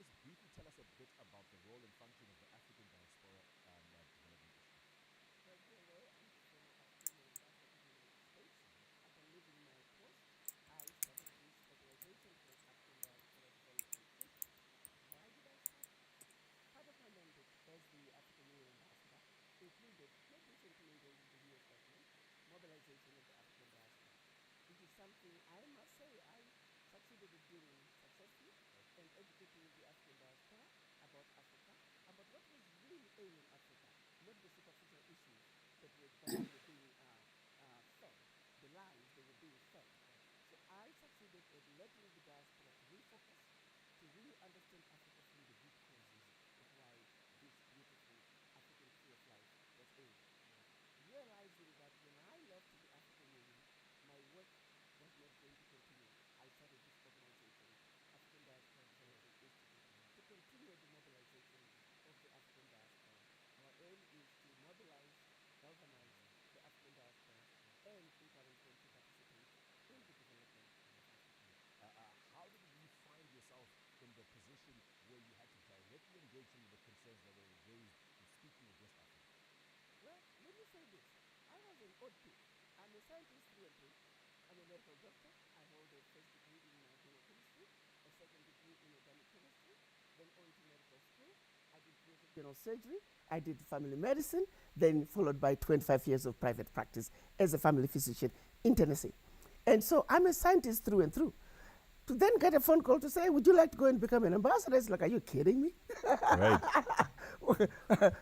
just briefly tell us a bit about the role and function of the African diaspora development issue. Well, Gilroy, I'm the former African ambassador to the United States. Upon leaving my post, I started this organization called African Diaspora Development Inc. Why did I start it? Part of my mandate as the African Union ambassador included, in addition to engaging the US government, mobilization of the African diaspora. It is something I must say I succeeded in doing successfully and educating the African diaspora about Africa, about what was really ailing Africa, not the superficial issues that were being fed, the lies they were being fed. So I succeeded at letting the diaspora to refocus, to really understand Africa from the root causes of why this beautiful African tree of life was ailing. Realizing that when I left the African Union, my work was not going to continue. I started this organization, African Diaspora Development Institute, to continue the mobilization of the African diaspora. Our aim is to mobilize, galvanize the African diaspora and encourage them to participate in the development of Africa. How did you find yourself in the position where you had to directly engage some of the concerns that were raised in speaking against Africa? Well, let me say this. I was an odd pick. I'm a scientist through and through. I'm a medical doctor. I hold a first degree in biochemistry, a second degree in organic chemistry, then on to medical school. I did general surgery. I did family medicine, then followed by 25 years of private practice as a family physician in Tennessee. And so I'm a scientist through and through. To then get a phone call to say, would you like to go and become an ambassador? It's like, are you kidding me? Right.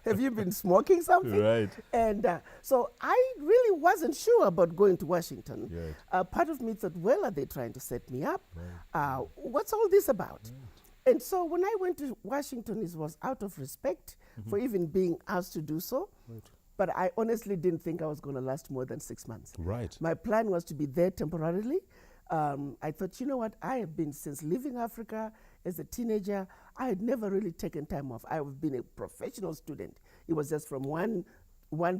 Have you been smoking something? Right. And so I really wasn't sure about going to Washington. Right. Part of me thought, well, are they trying to set me up? Right. What's all this about? Right. And so when I went to Washington, it was out of respect for even being asked to do so. Right. But I honestly didn't think I was going to last more than 6 months. Right. My plan was to be there temporarily. I thought, you know what, I have been, since leaving Africa as a teenager, I had never really taken time off. I have been a professional student. It was just from one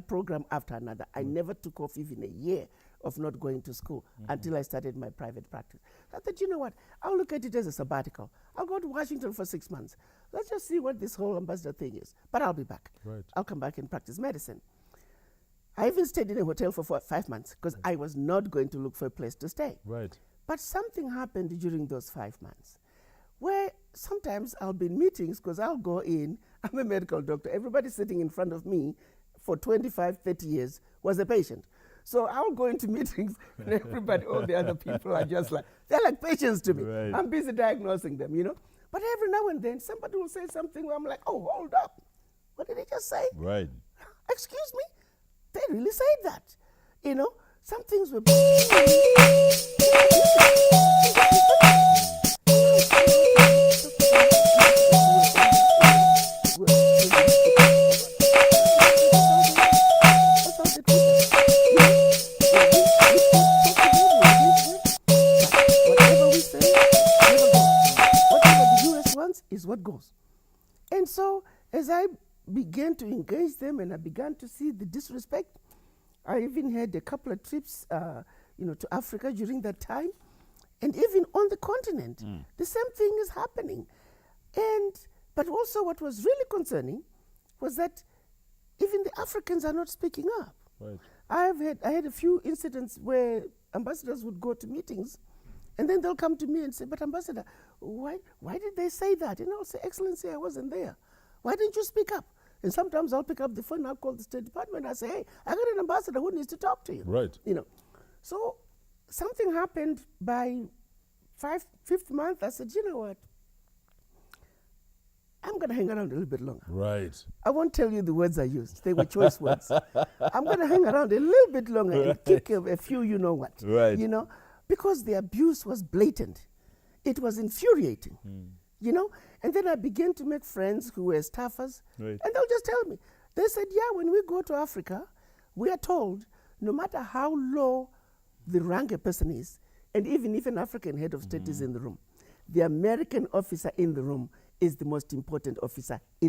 program after another. I never took off even a year of not going to school until I started my private practice. I thought, you know what, I'll look at it as a sabbatical. I'll go to Washington for 6 months. Let's just see what this whole ambassador thing is. But I'll be back. Right. I'll come back and practice medicine. I even stayed in a hotel for 5 months because I was not going to look for a place to stay. Right. But something happened during those 5 months where sometimes I'll be in meetings because I'll go in, I'm a medical doctor, everybody sitting in front of me for 25, 30 years was a patient. So I'll go into meetings and everybody, all the other people are just like, they're like patients to me. Right. I'm busy diagnosing them, you know. But every now and then somebody will say something where I'm like, oh, hold up. What did he just say? Right. Excuse me? They really said that. You know, some things were... Whatever we say, never goes. Whatever the US wants is what goes. And so, as I began to engage them and I began to see the disrespect, I even had a couple of trips, to Africa during that time. And even on the continent, the same thing is happening. But also what was really concerning was that even the Africans are not speaking up. Right. I had a few incidents where ambassadors would go to meetings and then they'll come to me and say, but ambassador, why did they say that? And I'll say, Excellency, I wasn't there. Why didn't you speak up? And sometimes I'll pick up the phone, I'll call the State Department, I say, hey, I got an ambassador who needs to talk to you. Right. You know. So something happened by fifth month. I said, you know what? I'm going to hang around a little bit longer. Right. I won't tell you the words I used. They were choice words. I'm going to hang around a little bit longer and kick a few you know what. Right. You know, because the abuse was blatant. It was infuriating. You know, and then I began to make friends who were staffers. Right. And they'll just tell me. They said, yeah, when we go to Africa, we are told no matter how low the rank a person is, and even if an African head of state is in the room, the American officer in the room is the most important officer in